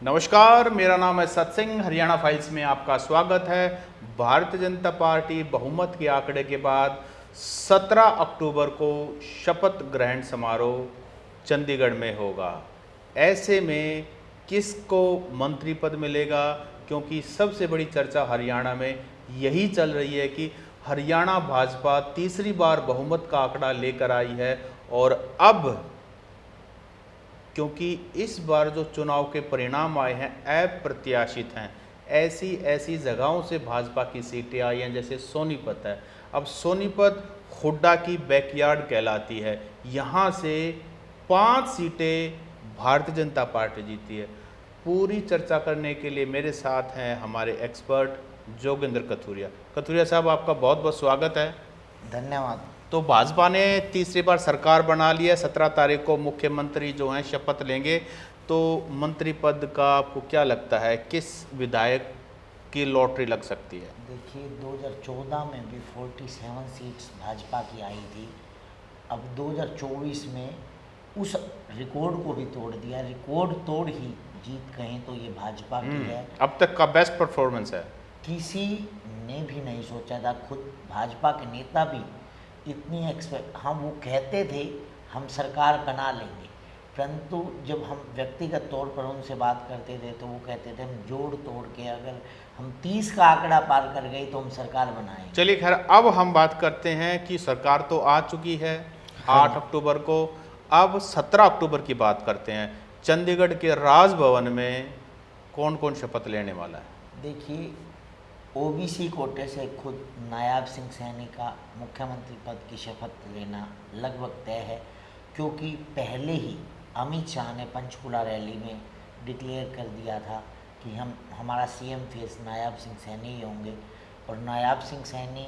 नमस्कार, मेरा नाम है सत्सिंह। हरियाणा फाइल्स में आपका स्वागत है। भारतीय जनता पार्टी बहुमत के आंकड़े के बाद 17 अक्टूबर को शपथ ग्रहण समारोह चंडीगढ़ में होगा। ऐसे में किसको मंत्री पद मिलेगा? क्योंकि सबसे बड़ी चर्चा हरियाणा में यही चल रही है कि हरियाणा भाजपा तीसरी बार बहुमत का आंकड़ा लेकर आई है और अब क्योंकि इस बार जो चुनाव के परिणाम आए हैं अप्रत्याशित हैं, ऐसी ऐसी जगहों से भाजपा की सीटें आई हैं, जैसे सोनीपत है। अब सोनीपत हुड्डा की बैकयार्ड कहलाती है। यहाँ से 5 सीटें भारतीय जनता पार्टी जीती है। पूरी चर्चा करने के लिए मेरे साथ हैं हमारे एक्सपर्ट जोगेंद्र कथुरिया। कथुरिया साहब, आपका बहुत बहुत स्वागत है। धन्यवाद। तो भाजपा ने तीसरी बार सरकार बना ली है। 17 तारीख को मुख्यमंत्री जो हैं शपथ लेंगे। तो मंत्री पद का आपको क्या लगता है, किस विधायक की लॉटरी लग सकती है? देखिए, 2014 में भी 47 सीट्स भाजपा की आई थी। अब 2024 में उस रिकॉर्ड को भी तोड़ दिया। रिकॉर्ड तोड़ ही जीत कहें तो ये भाजपा की है। अब तक का बेस्ट परफॉर्मेंस है। किसी ने भी नहीं सोचा था, खुद भाजपा के नेता भी इतनी हम वो कहते थे हम सरकार बना लेंगे, परंतु जब हम व्यक्तिगत तौर पर उनसे बात करते थे तो वो कहते थे हम जोड़ तोड़ के अगर हम 30 का आंकड़ा पार कर गए तो हम सरकार बनाएंगे। चलिए खैर, अब हम बात करते हैं कि सरकार तो आ चुकी है 8 अक्टूबर को। अब 17 अक्टूबर की बात करते हैं। चंडीगढ़ के राजभवन में कौन कौन शपथ लेने वाला है? देखिए, ओबीसी कोटे से खुद नायाब सिंह सैनी का मुख्यमंत्री पद की शपथ लेना लगभग तय है, क्योंकि पहले ही अमित शाह ने पंचकुला रैली में डिक्लेयर कर दिया था कि हमारा सीएम फेस नायाब सिंह सैनी ही होंगे, और नायाब सिंह सैनी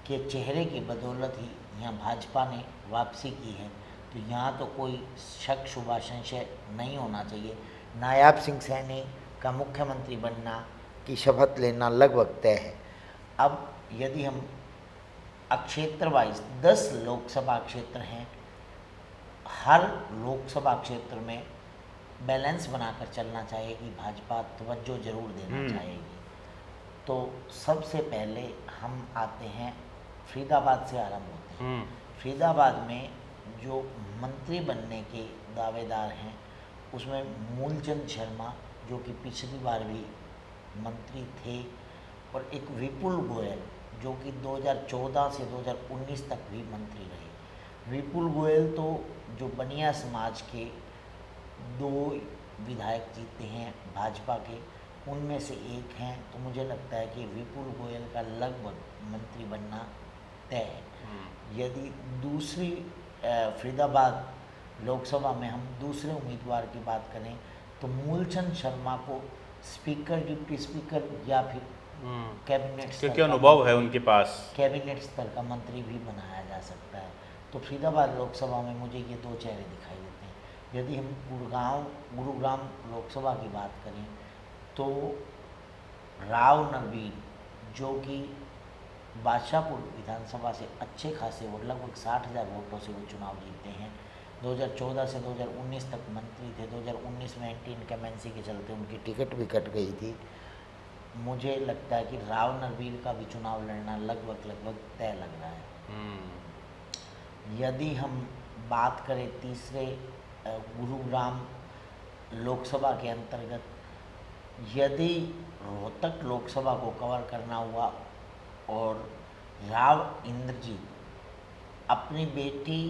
के चेहरे की बदौलत ही यहाँ भाजपा ने वापसी की है। तो यहाँ तो कोई शक शुबा संशय नहीं होना चाहिए, नायाब सिंह सैनी का मुख्यमंत्री बनना की शपथ लेना लगभग तय है। अब यदि हम क्षेत्र वाइज 10 लोकसभा क्षेत्र हैं, हर लोकसभा क्षेत्र में बैलेंस बनाकर चलना चाहिए, भाजपा तवज्जो जरूर देना चाहेगी। तो सबसे पहले हम आते हैं फरीदाबाद से आरंभ होते हैं। फरीदाबाद में जो मंत्री बनने के दावेदार हैं उसमें मूलचंद शर्मा, जो कि पिछली बार भी मंत्री थे, और एक विपुल गोयल जो कि 2014 से 2019 तक भी मंत्री रहे। विपुल गोयल तो जो बनिया समाज के 2 विधायक जीते हैं भाजपा के, उनमें से एक हैं। तो मुझे लगता है कि विपुल गोयल का लगभग मंत्री बनना तय है। यदि दूसरी फरीदाबाद लोकसभा में हम दूसरे उम्मीदवार की बात करें तो मूलचंद शर्मा को स्पीकर, डिप्टी स्पीकर या फिर कैबिनेट स्तर क्योंकि अनुभव है उनके पास, कैबिनेट स्तर का मंत्री भी बनाया जा सकता है। तो फरीदाबाद लोकसभा में मुझे ये 2 चेहरे दिखाई देते हैं। यदि हम गुरुग्राम लोकसभा की बात करें तो राव नरवीर, जो कि बादशाहपुर विधानसभा से अच्छे खासे वोट, लगभग 60,000 वोटों से वो चुनाव जीते हैं। 2014 से 2019 तक मंत्री थे। 2019 में एंटी इनकमेंसी के चलते उनकी टिकट भी कट गई थी। मुझे लगता है कि राव नरवीर का भी चुनाव लड़ना लगभग तय लग रहा है। यदि हम बात करें तीसरे गुरुग्राम लोकसभा के अंतर्गत, यदि रोहतक लोकसभा को कवर करना हुआ और राव इंद्रजीत अपनी बेटी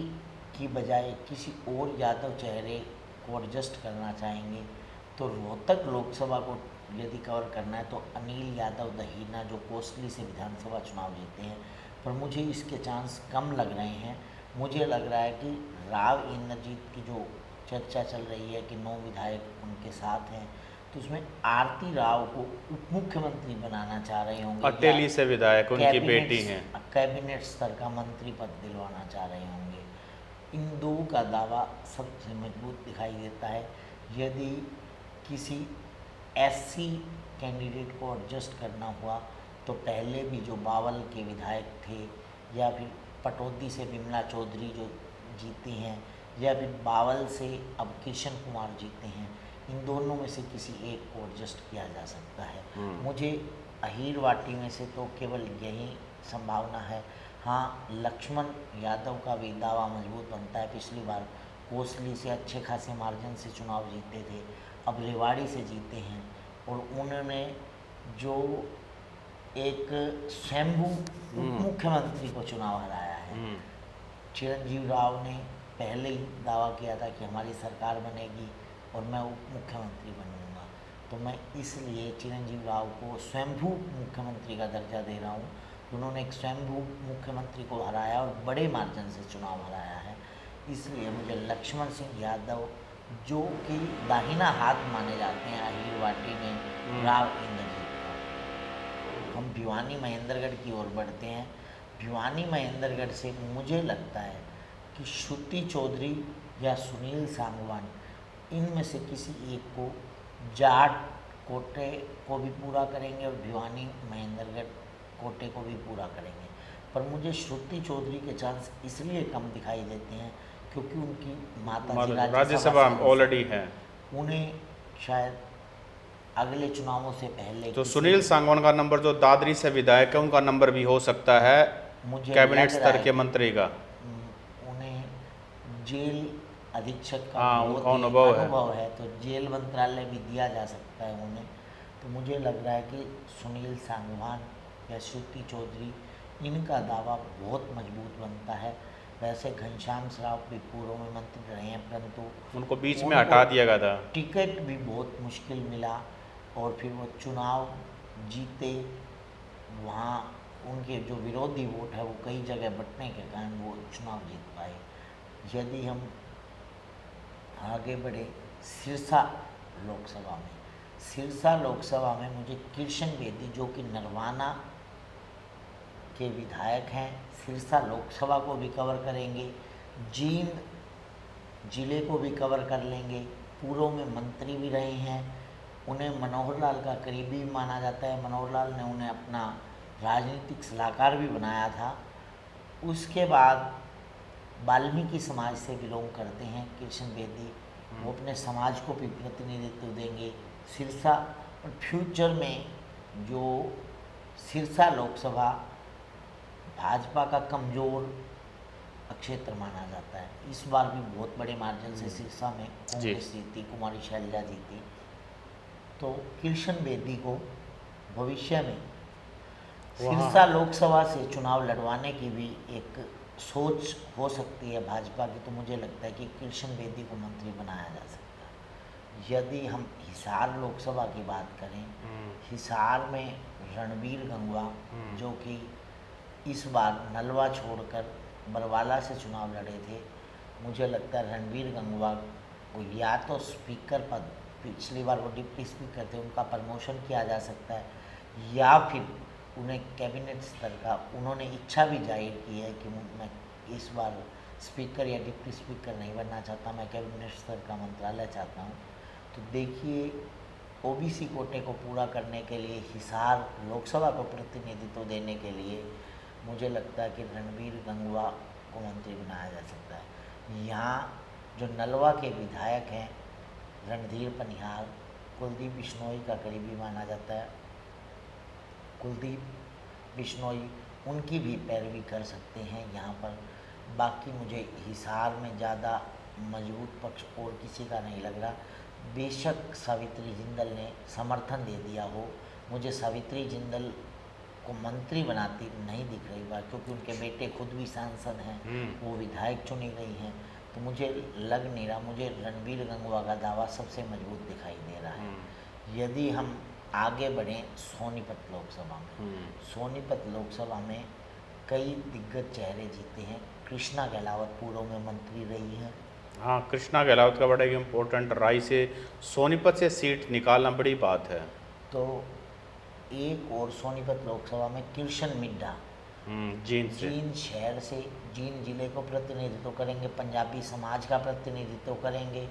की बजाय किसी और यादव चेहरे को एडजस्ट करना चाहेंगे, तो रोहतक लोकसभा को यदि कवर करना है तो अनिल यादव दहीना, जो कोसली से विधानसभा चुनाव जीते हैं, पर मुझे इसके चांस कम लग रहे हैं। मुझे लग रहा है कि राव इंद्रजीत की जो चर्चा चल रही है कि 9 विधायक उनके साथ हैं, तो उसमें आरती राव को उप मुख्यमंत्री बनाना चाह रहे होंगे, अटेली से विधायक उनकी बेटी हैं, कैबिनेट स्तर का मंत्री पद दिलवाना चाह रहे होंगे। इन 2 का दावा सबसे मजबूत दिखाई देता है। यदि किसी एससी कैंडिडेट को एडजस्ट करना हुआ तो पहले भी जो बावल के विधायक थे, या फिर पटौदी से विमला चौधरी जो जीती हैं, या फिर बावल से अब किशन कुमार जीते हैं, इन दोनों में से किसी एक को एडजस्ट किया जा सकता है। मुझे अहीर वाटी में से तो केवल यही संभावना है। हाँ, लक्ष्मण यादव का भी दावा मजबूत बनता है। पिछली बार कोसली से अच्छे खासे मार्जिन से चुनाव जीते थे, अब रेवाड़ी से जीते हैं और उन्होंने जो एक स्वयंभू उप मुख्यमंत्री को चुनाव हराया है। चिरंजीव राव ने पहले ही दावा किया था कि हमारी सरकार बनेगी और मैं उप मुख्यमंत्री बनूंगा, तो मैं इसलिए चिरंजीव राव को स्वयंभू मुख्यमंत्री का दर्जा दे रहा हूँ। उन्होंने एक स्वयंभू मुख्यमंत्री को हराया और बड़े मार्जिन से चुनाव हराया है, इसलिए मुझे लक्ष्मण सिंह यादव, जो कि दाहिना हाथ माने जाते हैं अहीर वाटी में राव इंद्रजीत का। हम भिवानी महेंद्रगढ़ की ओर बढ़ते हैं। भिवानी महेंद्रगढ़ से मुझे लगता है कि श्रुति चौधरी या सुनील सांगवान, इनमें से किसी एक को जाट कोटे को भी पूरा करेंगे और भिवानी महेंद्रगढ़ कोटे को भी पूरा करेंगे। पर मुझे श्रुति चौधरी के चांस इसलिए कम दिखाई देते हैं क्योंकि उनकी माता जी राज्यसभा ऑलरेडी है, उन्हें शायद अगले चुनावों से पहले तो सुनील सांगवान का नंबर जो दादरी से विधायक है उनका नंबर भी हो सकता है मुझे कैबिनेट लग रहा स्तर है के कि मंत्री का। उन्हें जेल अधीक्षक का हाँ, बहुत उनका ही अनुभव है। है, तो जेल मंत्रालय भी दिया जा सकता है उन्हें। तो मुझे लग रहा है कि सुनील सांगवान या श्रुति चौधरी, इनका दावा बहुत मजबूत बनता है। वैसे घनश्याम श्राफ भी पूर्व में मंत्री रहे हैं, परंतु उनको बीच में हटा दिया गया था। टिकट भी बहुत मुश्किल मिला और फिर वो चुनाव जीते। वहाँ उनके जो विरोधी वोट है वो कई जगह बंटने के कारण वो चुनाव जीत पाए। यदि हम आगे बढ़े सिरसा लोकसभा में, सिरसा लोकसभा में मुझे कृष्ण बेदी, जो कि नरवाना के विधायक हैं, सिरसा लोकसभा को भी कवर करेंगे, जींद जिले को भी कवर कर लेंगे। पूर्व में मंत्री भी रहे हैं, उन्हें मनोहर लाल का करीबी माना जाता है। मनोहर लाल ने उन्हें अपना राजनीतिक सलाहकार भी बनाया था। उसके बाद वाल्मीकि समाज से बिलोंग करते हैं कृष्ण बेदी, वो अपने समाज को भी प्रतिनिधित्व देंगे। सिरसा और फ्यूचर में जो सिरसा लोकसभा भाजपा का कमज़ोर क्षेत्र माना जाता है, इस बार भी बहुत बड़े मार्जिन से सिरसा में कांग्रेस जीती, कुमारी शैलजा जीती। तो कृष्ण बेदी को भविष्य में सिरसा लोकसभा से चुनाव लड़वाने की भी एक सोच हो सकती है भाजपा की, तो मुझे लगता है कि कृष्ण बेदी को मंत्री बनाया जा सकता है। यदि हम हिसार लोकसभा की बात करें, हिसार में रणबीर गंगवा, जो कि इस बार नलवा छोड़कर बरवाला से चुनाव लड़े थे, मुझे लगता है रणबीर गंगवा को या तो स्पीकर पद, पिछली बार वो डिप्टी स्पीकर थे, उनका प्रमोशन किया जा सकता है, या फिर उन्हें कैबिनेट स्तर का, उन्होंने इच्छा भी जाहिर की है कि मैं इस बार स्पीकर या डिप्टी स्पीकर नहीं बनना चाहता, मैं कैबिनेट स्तर का मंत्रालय चाहता हूँ। तो देखिए, ओबीसी कोटे को पूरा करने के लिए, हिसार लोकसभा को प्रतिनिधित्व देने के लिए मुझे लगता है कि रणबीर गंगवा को मंत्री बनाया जा सकता है। यहाँ जो नलवा के विधायक हैं रणधीर पनिहार, कुलदीप बिश्नोई का करीबी माना जाता है, कुलदीप बिश्नोई उनकी भी पैरवी कर सकते हैं यहाँ पर। बाकी मुझे हिसार में ज़्यादा मजबूत पक्ष और किसी का नहीं लग रहा। बेशक सावित्री जिंदल ने समर्थन दे दिया हो, मुझे सावित्री जिंदल को मंत्री बनाती नहीं दिख रही बात, क्योंकि उनके बेटे खुद भी सांसद हैं, वो विधायक चुनी गई हैं। तो मुझे लग नहीं रहा, मुझे रणबीर गंगवा का दावा सबसे मजबूत दिखाई दे रहा है। यदि हम आगे बढ़ें सोनीपत लोकसभा में, सोनीपत लोकसभा में कई दिग्गज चेहरे जीते हैं। कृष्णा गहलावत पूर्व में मंत्री रही हैं। हाँ, कृष्णा गहलावत का बड़ा इम्पोर्टेंट, राय से सोनीपत से सीट निकालना बड़ी बात है। तो एक और सोनीपत लोकसभा में कृष्ण मिड्ढा जींद शहर से, जींद जिले को प्रतिनिधित्व करेंगे, पंजाबी समाज का प्रतिनिधित्व करेंगे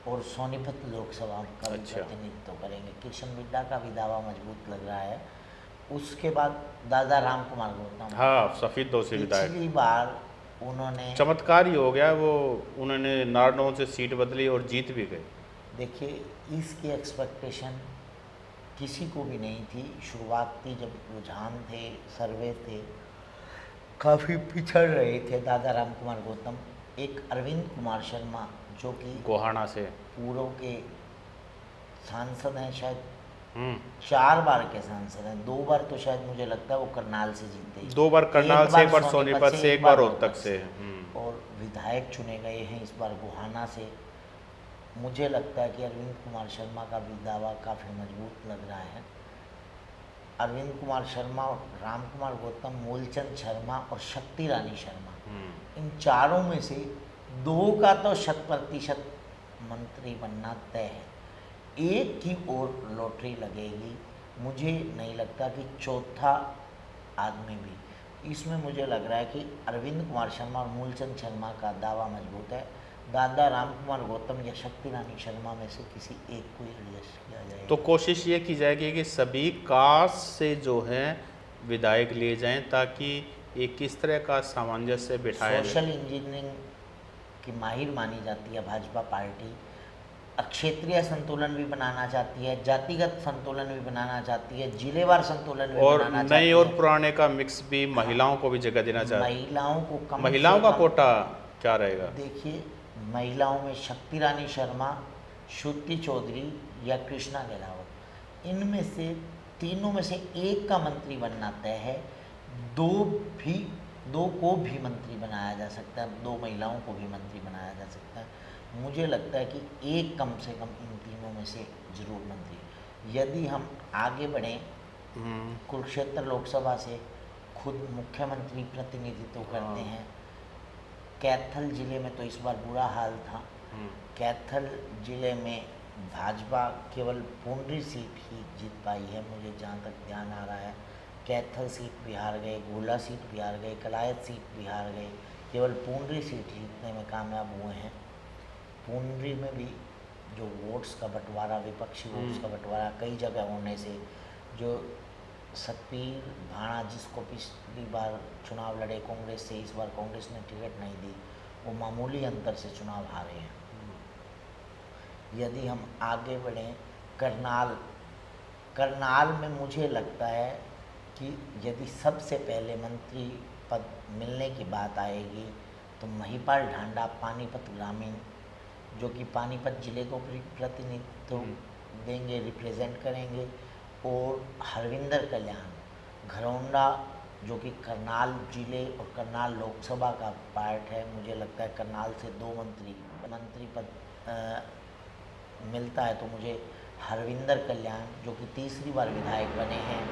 और सोनीपत लोकसभा का भी प्रतिनिधित्व करेंगे। कृष्ण मिड्ढा का भी दावा मजबूत लग रहा है। उसके बाद दादा राम कुमार गौतम, हाँ, सफेद दोषी विधायक, पिछली बार उन्होंने चमत्कार ही हो गया, वो उन्होंने नारनौल से सीट बदली और जीत भी गए। देखिए, इसकी एक्सपेक्टेशन किसी को भी नहीं थी। शुरुआत थी जब रुझान थे, सर्वे थे, काफ़ी पिछड़ रहे थे दादा राम कुमार गौतम। एक अरविंद कुमार शर्मा जो कि गोहाना से। पूर्व के सांसद हैं, शायद हम्म। 4 बार के सांसद हैं। 2 बार तो शायद मुझे लगता है वो करनाल से जीते। 2 बार करनाल से, एक बार सोनीपत से, एक बार रोहतक रोहतक से। और विधायक चुने गए हैं इस बार गोहाना से। मुझे लगता है कि अरविंद कुमार शर्मा का भी दावा काफ़ी मजबूत लग रहा है। अरविंद कुमार शर्मा और राम कुमार गौतम, मूलचंद शर्मा और शक्ति रानी शर्मा, इन चारों में से 2 का तो 100% मंत्री बनना तय है। एक की ओर लॉटरी लगेगी। मुझे नहीं लगता कि चौथा आदमी भी। इसमें मुझे लग रहा है कि अरविंद कुमार शर्मा और मूलचंद शर्मा का दावा मजबूत है। दादा राम कुमार गौतम या शक्ति रानी शर्मा में से किसी एक को एडजस्ट किया जाएगा। तो कोशिश ये की जाएगी कि सभी कास्ट से जो हैं विधायक लिए जाएं, ताकि एक किस तरह का सामंजस्य बिठाया जाए। सोशल इंजीनियरिंग की माहिर मानी जाती है भाजपा पार्टी। क्षेत्रीय संतुलन भी बनाना चाहती है, जातिगत संतुलन भी बनाना चाहती है, जिलेवार संतुलन भी और बनाना चाहती नए है। और पुराने का मिक्स भी, महिलाओं को भी जगह देना चाहती है। महिलाओं को कम महिलाओं से का कम- कोटा क्या रहेगा? देखिए, महिलाओं में शक्ति रानी शर्मा, श्रुति चौधरी या कृष्णा गहलावत, इनमें से तीनों में से एक का मंत्री बनना तय है। दो को भी मंत्री बनाया जा सकता है, 2 महिलाओं को भी मंत्री बनाया जा सकता है। मुझे लगता है कि एक कम से कम इन तीनों में से जरूर मंत्री। यदि हम आगे बढ़ें, कुरुक्षेत्र लोकसभा से खुद मुख्यमंत्री प्रतिनिधित्व करते हैं। कैथल जिले में तो इस बार बुरा हाल था। कैथल जिले में भाजपा केवल पुंडरी सीट ही जीत पाई है, मुझे जहाँ तक ध्यान आ रहा है। कैथल सीट भी हार गए, गोला सीट भी हार गए, कलायत सीट भी हार गए, केवल पुंडरी सीट जीतने में कामयाब हुए हैं। पुंडरी में भी जो वोट्स का बंटवारा, विपक्षी वोट्स का बंटवारा कई जगह होने से, जो सतपीर भाणा जिसको पिछली बार चुनाव लड़े कांग्रेस से, इस बार कांग्रेस ने टिकट नहीं दी, वो मामूली अंतर से चुनाव हारे हैं। यदि हम आगे बढ़ें, करनाल में मुझे लगता है कि यदि सबसे पहले मंत्री पद मिलने की बात आएगी तो महिपाल ढांडा, पानीपत ग्रामीण, जो कि पानीपत जिले को प्रतिनिधित्व देंगे, रिप्रेजेंट करेंगे, और हरविंदर कल्याण घरौंडा, जो कि करनाल जिले और करनाल लोकसभा का पार्ट है। मुझे लगता है करनाल से 2 मंत्री पद मिलता है तो मुझे हरविंदर कल्याण, जो कि तीसरी बार विधायक बने हैं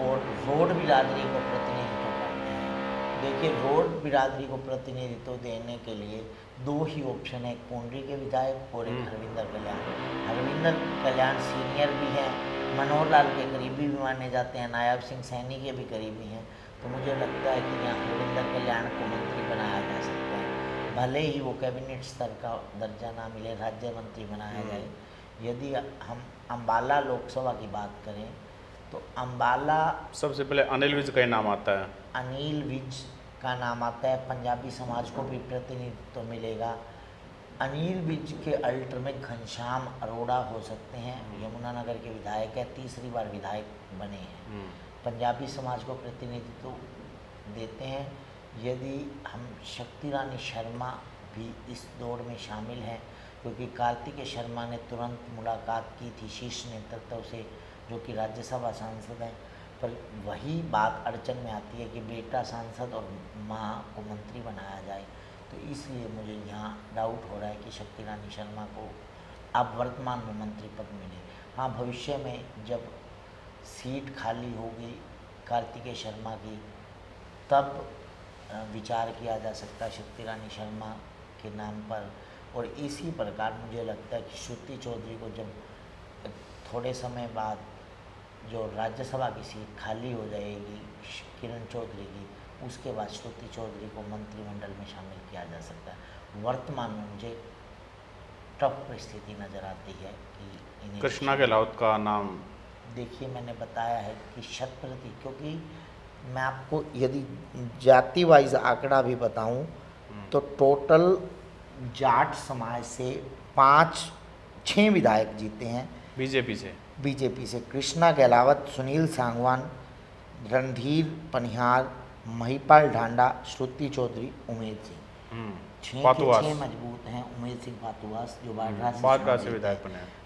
और रोड बिरादरी को प्रतिनिधित्व करते हैं। देखिए, रोड बिरादरी को प्रतिनिधित्व देने के लिए 2 ही ऑप्शन है, पुंडरी के विधायक और एक हरविंदर कल्याण। हरविंदर कल्याण सीनियर भी हैं, मनोहर लाल के करीबी भी माने जाते हैं, नायब सिंह सैनी के भी करीबी हैं। तो मुझे लगता है कि यहाँ हरविंदर कल्याण को मंत्री बनाया जा सकता है, भले ही वो कैबिनेट स्तर का दर्जा ना मिले, राज्य मंत्री बनाया जाए। यदि हम अम्बाला लोकसभा की बात करें तो अम्बाला, सबसे पहले अनिल विज का ही नाम आता है। अनिल विज का नाम आता है। पंजाबी समाज को भी प्रतिनिधित्व मिलेगा। अनिल विज के अल्टर में घनश्याम अरोड़ा हो सकते हैं, यमुनानगर के विधायक है, तीसरी बार विधायक बने हैं, पंजाबी समाज को प्रतिनिधित्व देते हैं। यदि हम शक्ति रानी शर्मा भी इस दौड़ में शामिल हैं, क्योंकि कार्तिकेय शर्मा ने तुरंत मुलाकात की थी शीर्ष नेतृत्व से, जो कि राज्यसभा सांसद हैं, पर वही बात अड़चन में आती है कि बेटा सांसद और माँ को मंत्री बनाया जाए। तो इसलिए मुझे यहाँ डाउट हो रहा है कि शक्ति रानी शर्मा को अब वर्तमान में मंत्री पद मिले। हाँ, भविष्य में जब सीट खाली होगी कार्तिकेय शर्मा की, तब विचार किया जा सकता है शक्ति रानी शर्मा के नाम पर। और इसी प्रकार मुझे लगता है कि श्रुति चौधरी को जब थोड़े समय बाद जो राज्यसभा की सीट खाली हो जाएगी किरण चौधरी की, उसके बाद श्रुति चौधरी को मंत्रिमंडल में शामिल किया जा सकता है। वर्तमान में मुझे टफ परिस्थिति नज़र आती है कि इन्हें कृष्णा गहलोत का नाम, देखिए, मैंने बताया है कि 100%, क्योंकि मैं आपको यदि जाति वाइज आंकड़ा भी बताऊं तो टोटल जाट समाज से 5 6 विधायक जीते हैं बीजेपी से। बीजेपी से। कृष्णा गहलावत, सुनील सांगवान, रणधीर पनिहार, महिपाल ढांडा, श्रुति चौधरी, उमेद सिंह। 6 के पातुआस। 6 मजबूत हैं। उमेद सिंह पातुआस जो बाढ़ बादरा से विधायक बने हैं।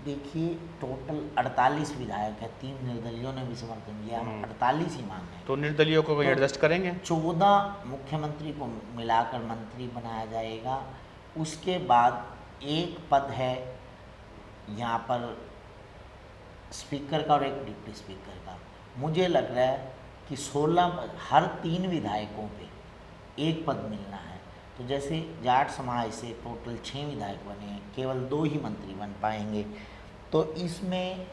देखिए टोटल 48 विधायक है, 3 निर्दलियों ने भी समर्थन दिया, हम 48 ही मान रहे हैं। तो निर्दलियों को कोई तो एडजस्ट करेंगे? 14 मुख्यमंत्री को मिलाकर मंत्री बनाया जाएगा। उसके बाद एक पद है यहाँ पर स्पीकर का और एक डिप्टी स्पीकर का। मुझे लग रहा है कि 16 हर 3 विधायकों पे एक पद मिलना है। तो जैसे जाट समाज से टोटल 6 विधायक बने हैं, केवल 2 ही मंत्री बन पाएंगे। तो इसमें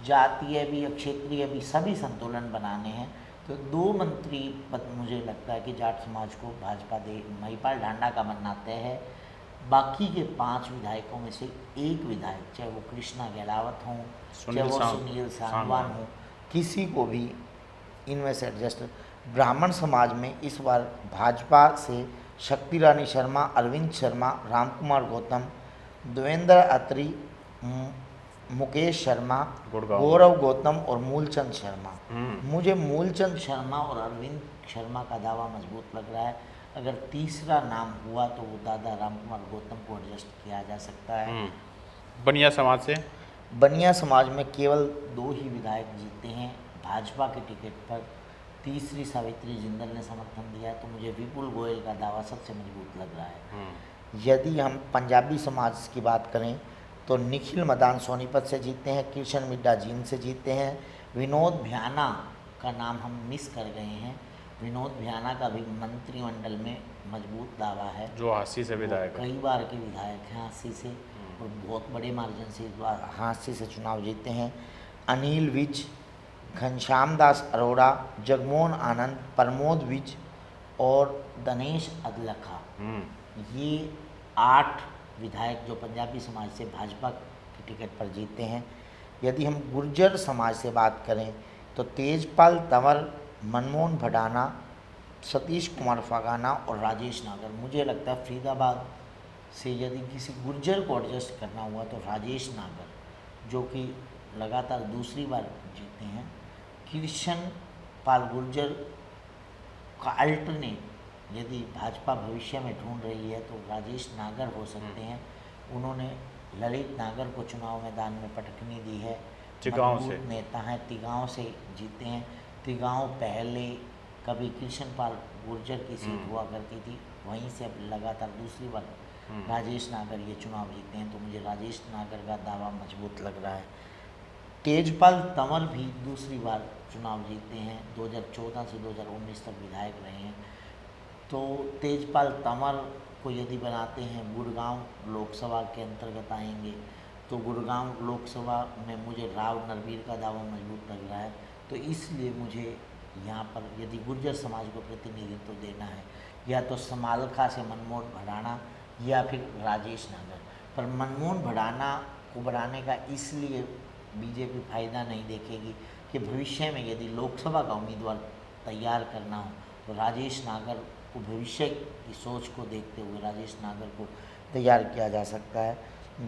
जातीय भी क्षेत्रीय भी सभी संतुलन बनाने हैं। तो 2 मंत्री पद मुझे लगता है कि जाट समाज को भाजपा दे। महिपाल ढांडा का बनना तय है। बाकी के 5 विधायकों में से एक विधायक, चाहे वो कृष्णा गहलावत हों, चाहे वो सुनील सांगवान हो, किसी को भी इनमें से एडजस्ट। ब्राह्मण समाज में इस बार भाजपा से शक्ति रानी शर्मा, अरविंद शर्मा, रामकुमार गौतम, देवेंद्र अत्री, मुकेश शर्मा, गौरव गौतम और मूलचंद शर्मा। मुझे मूलचंद शर्मा और अरविंद शर्मा का दावा मजबूत लग रहा है। अगर तीसरा नाम हुआ तो वो दादा रामकुमार गौतम को एडजस्ट किया जा सकता है। बनिया समाज से? बनिया समाज में केवल 2 ही विधायक जीते हैं भाजपा के टिकट पर। तीसरी सावित्री जिंदल ने समर्थन दिया, तो मुझे विपुल गोयल का दावा सबसे मजबूत लग रहा है। यदि हम पंजाबी समाज की बात करें तो निखिल मदान सोनीपत से जीते हैं, किशन मिड्डा जींद से जीते हैं। विनोद भ्याना का नाम हम मिस कर गए हैं। विनोद भ्याना का भी मंत्रिमंडल में मजबूत दावा है, जो हांसी से विधायक है। कई बार के विधायक हैं हांसी से, और बहुत बड़े मार्जिन से इस बार हांसी से चुनाव जीते हैं। अनिल विज, घनश्याम दास अरोड़ा, जगमोहन आनंद, प्रमोद विज और दिनेश अदलखा, ये 8 विधायक जो पंजाबी समाज से भाजपा की टिकट पर जीते हैं। यदि हम गुर्जर समाज से बात करें तो तेजपाल तंवर, मनमोहन भडाना, सतीश कुमार फागाना और राजेश नागर। मुझे लगता है फरीदाबाद से यदि किसी गुर्जर को एडजस्ट करना हुआ तो राजेश नागर, जो कि लगातार दूसरी बार जीते हैं। कृष्ण पाल गुर्जर का अल्टरनेट यदि भाजपा भविष्य में ढूंढ रही है तो राजेश नागर हो सकते हैं। उन्होंने ललित नागर को चुनाव मैदान में पटकनी दी है। मजबूत नेता हैं, तिगांव से जीते हैं। तिगांव पहले कभी कृष्ण पाल गुर्जर की सीट हुआ करती थी, वहीं से अब लगातार दूसरी बार राजेश नागर ये चुनाव जीते हैं। तो मुझे राजेश नागर का दावा मजबूत लग रहा है। तेजपाल तंवर भी दूसरी बार चुनाव जीते हैं, 2014 से 2019 तक विधायक रहे हैं। तो तेजपाल तंवर को यदि बनाते हैं, गुड़गांव लोकसभा के अंतर्गत आएंगे, तो गुड़गांव लोकसभा में मुझे राव नरवीर का दावा मजबूत लग रहा है। तो इसलिए मुझे यहाँ पर यदि गुर्जर समाज को प्रतिनिधित्व देना है, या तो समालखा से मनमोहन भडाना या फिर राजेश नागर। पर मनमोहन भडाना को बढ़ाने का इसलिए बीजेपी फायदा नहीं देखेगी कि भविष्य में यदि लोकसभा का उम्मीदवार तैयार करना हो तो राजेश नागर को, भविष्य की सोच को देखते हुए राजेश नागर को तैयार किया जा सकता है।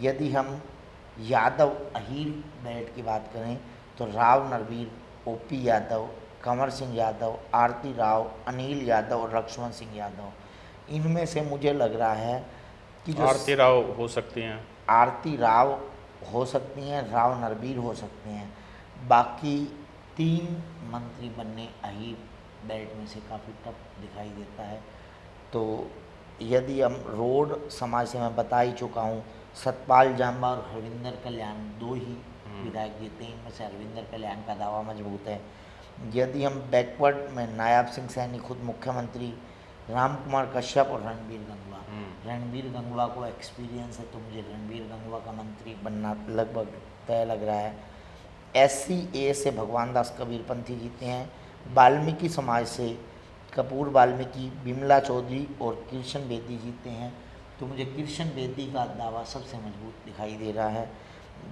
यदि हम यादव अहीर बेल्ट की बात करें तो राव नरवीर, ओपी यादव, कंवर सिंह यादव, आरती राव, अनिल यादव और लक्ष्मण सिंह यादव, इनमें से मुझे लग रहा है कि जो आरती राव हो सकती हैं, आरती राव हो सकती हैं, राव नरवीर हो सकते हैं। बाकी 3 मंत्री बनने अहीर बेल्ट में से काफ़ी टफ दिखाई देता है। तो यदि हम रोड समाज से मैं बता ही चुका हूँ, सतपाल जांबा और हरविंदर कल्याण 2 ही विधायक जीते हैं, इनमें से हरविंदर कल्याण का दावा मजबूत है। यदि हम बैकवर्ड में नायाब सिंह सैनी, खुद मुख्यमंत्री, राम कुमार कश्यप और रणबीर गंगवा, रणबीर गंगवा को एक्सपीरियंस है, तो मुझे रणबीर गंगवा का मंत्री बनना लगभग तय लग रहा है। SCA से भगवान दास कबीरपंथी जीते हैं। वाल्मीकि समाज से कपूर वाल्मीकि, बिमला चौधरी और कृष्ण बेदी जीते हैं, तो मुझे कृष्ण बेदी का दावा सबसे मजबूत दिखाई दे रहा है।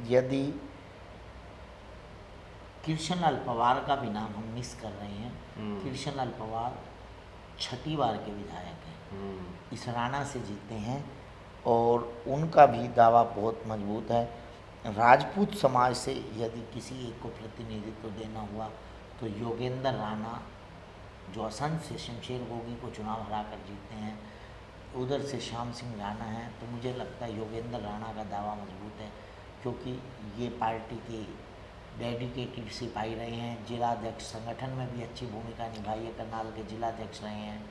यदि कृष्ण लाल पवार का भी नाम हम मिस कर रहे हैं, कृष्ण लाल पवार 6ठी बार के विधायक हैं, इसराना से जीते हैं। और उनका भी दावा बहुत मजबूत है। राजपूत समाज से यदि किसी एक को प्रतिनिधित्व देना हुआ तो योगेंद्र राणा, जो असंध से शमशेर गोगी को चुनाव हरा कर जीते हैं, उधर से श्याम सिंह राणा हैं, तो मुझे लगता है योगेंद्र राणा का दावा मजबूत है, क्योंकि ये पार्टी के डेडिकेटेड सिपाही रहे हैं। जिलाध्यक्ष संगठन में भी अच्छी भूमिका निभाई है, करनाल के जिलाध्यक्ष रहे हैं।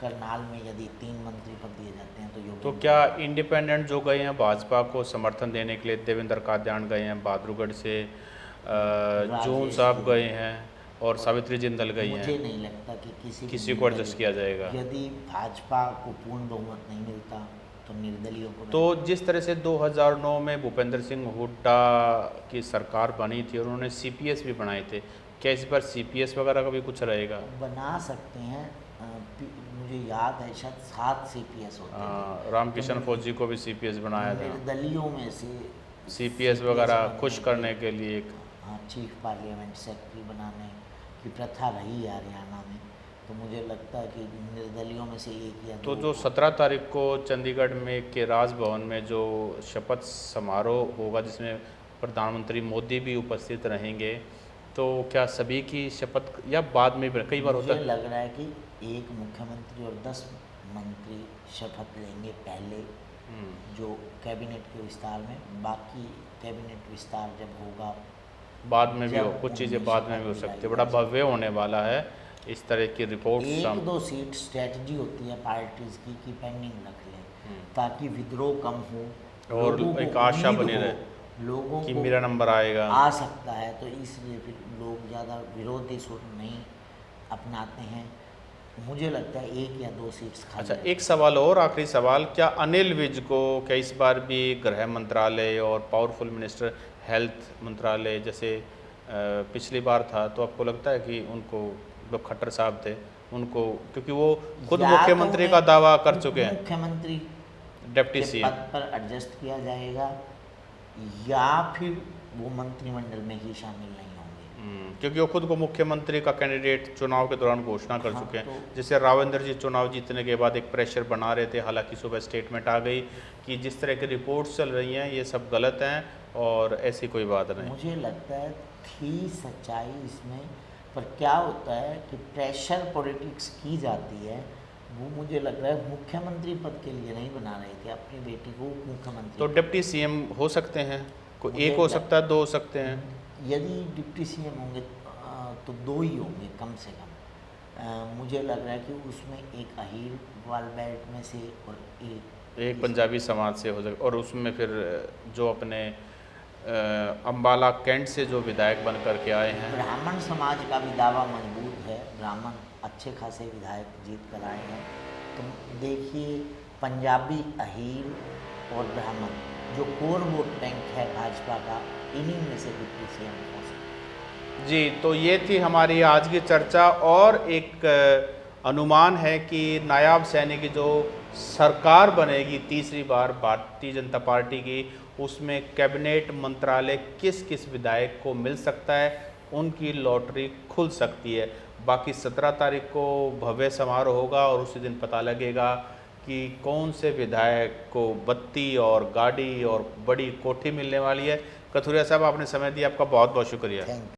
करनाल में यदि 3 मंत्री पद दिए जाते हैं तो तो योगेंद्र क्या इंडिपेंडेंट जो गए हैं भाजपा को समर्थन देने के लिए, देवेंद्र कादयान गए हैं बहादुरगढ़ से, जून साहब गए हैं और सावित्री जिंदल गई मुझे हैं, नहीं लगता कि किसी को एडजस्ट किया जाएगा। यदि भाजपा को पूर्ण बहुमत नहीं मिलता तो निर्दलीयों को तो जिस तरह से 2009 में भूपेंद्र सिंह हुड्डा की सरकार बनी थी और उन्होंने सीपीएस भी बनाए थे, क्या इस बार सीपीएस वगैरह का भी कुछ रहेगा? बना सकते हैं। मुझे याद है शायद 7 सीपीएस होते थे। रामकिशन फौजी को भी सीपीएस बनाया था, निर्दलीयों में से सीपीएस वगैरह खुश करने के लिए एक। हाँ, चीफ पार्लियामेंट सेक्रेटरी बनाने की प्रथा रही है हरियाणा में, तो मुझे लगता है कि निर्दलियों में से एक या तो दो जो 17 तारीख को चंडीगढ़ में के राजभवन में जो शपथ समारोह होगा जिसमें प्रधानमंत्री मोदी भी उपस्थित रहेंगे, तो क्या सभी की शपथ या बाद में भी? कई बार होता मुझे है लग रहा है कि एक मुख्यमंत्री और 10 मंत्री शपथ लेंगे पहले, जो कैबिनेट के विस्तार में, बाकी कैबिनेट विस्तार जब होगा बाद में भी हो, जब कुछ चीज़ें उनमें बाद में शपथ भी हो सकती है। दिलाई बड़ा जा भव्य होने वाला है इस तरह की रिपोर्ट। 1-2 सीट स्ट्रेटजी होती है पार्टीज की कि पेंडिंग रख लें ताकि विद्रोह कम हो और लोगों को एक आशा उम्मीद बनी हो, रहे लोगों कि को मेरा नंबर आएगा। आ सकता है, तो इसलिए फिर लोग ज़्यादा विरोधी सुर नहीं अपनाते हैं। मुझे लगता है 1 या 2 सीट्स खाली अच्छा, रहेंगी। एक सवाल और, आखिरी सवाल, क्या अनिल विज को क्या इस बार भी गृह मंत्रालय और पावरफुल मिनिस्टर हेल्थ मंत्रालय जैसे पिछली बार था, तो आपको लगता है कि उनको, जो खट्टर साहब थे उनको, क्योंकि वो खुद या मुख्यमंत्री तो का उन्हें दावा कर चुके हैं, मुख्यमंत्री डिप्टी के सीएम, पद पर एडजस्ट किया जाएगा या फिर वो मंत्रिमंडल में ही शामिल नहीं होंगे। क्योंकि वो खुद को मुख्यमंत्री का कैंडिडेट चुनाव के दौरान घोषणा कर हाँ, चुके हैं। तो जैसे रावेंद्र जी चुनाव जीतने के बाद एक प्रेशर बना रहे थे, हालांकि सुबह स्टेटमेंट आ गई कि जिस तरह की रिपोर्ट्स चल रही हैं ये सब गलत हैं और ऐसी कोई बात नहीं। मुझे लगता है थी सच्चाई इसमें, पर क्या होता है कि प्रेशर पॉलिटिक्स की जाती है, वो मुझे लग रहा है मुख्यमंत्री पद के लिए नहीं बना रहे थे अपनी बेटी को मुख्यमंत्री। तो डिप्टी सीएम हो सकते हैं, कोई मुझे एक हो लग- सकता है, 2 हो सकते हैं। यदि डिप्टी सीएम होंगे तो 2 ही होंगे कम से कम। मुझे लग रहा है कि उसमें एक अहीर ग्वाल बेल्ट में से और एक पंजाबी समाज से हो सकता, और उसमें फिर जो अपने अम्बाला कैंट से जो विधायक बन करके आए हैं। ब्राह्मण समाज का भी दावा मजबूत है, ब्राह्मण अच्छे खासे विधायक जीत कर आए हैं। तो देखिए, पंजाबी, अहीर और ब्राह्मण जो कोर वोट बैंक है भाजपा का, इन्हीं में से डिप्टी सीएम हो सकते हैं। जी, तो ये थी हमारी आज की चर्चा, और एक अनुमान है कि नायाब सैनी की जो सरकार बनेगी तीसरी बार भारतीय जनता पार्टी की, उसमें कैबिनेट मंत्रालय किस किस विधायक को मिल सकता है, उनकी लॉटरी खुल सकती है। बाकी 17 तारीख को भव्य समारोह होगा और उसी दिन पता लगेगा कि कौन से विधायक को बत्ती और गाड़ी और बड़ी कोठी मिलने वाली है। कथुरिया साहब, आपने समय दिया, आपका बहुत बहुत शुक्रिया। Thank you.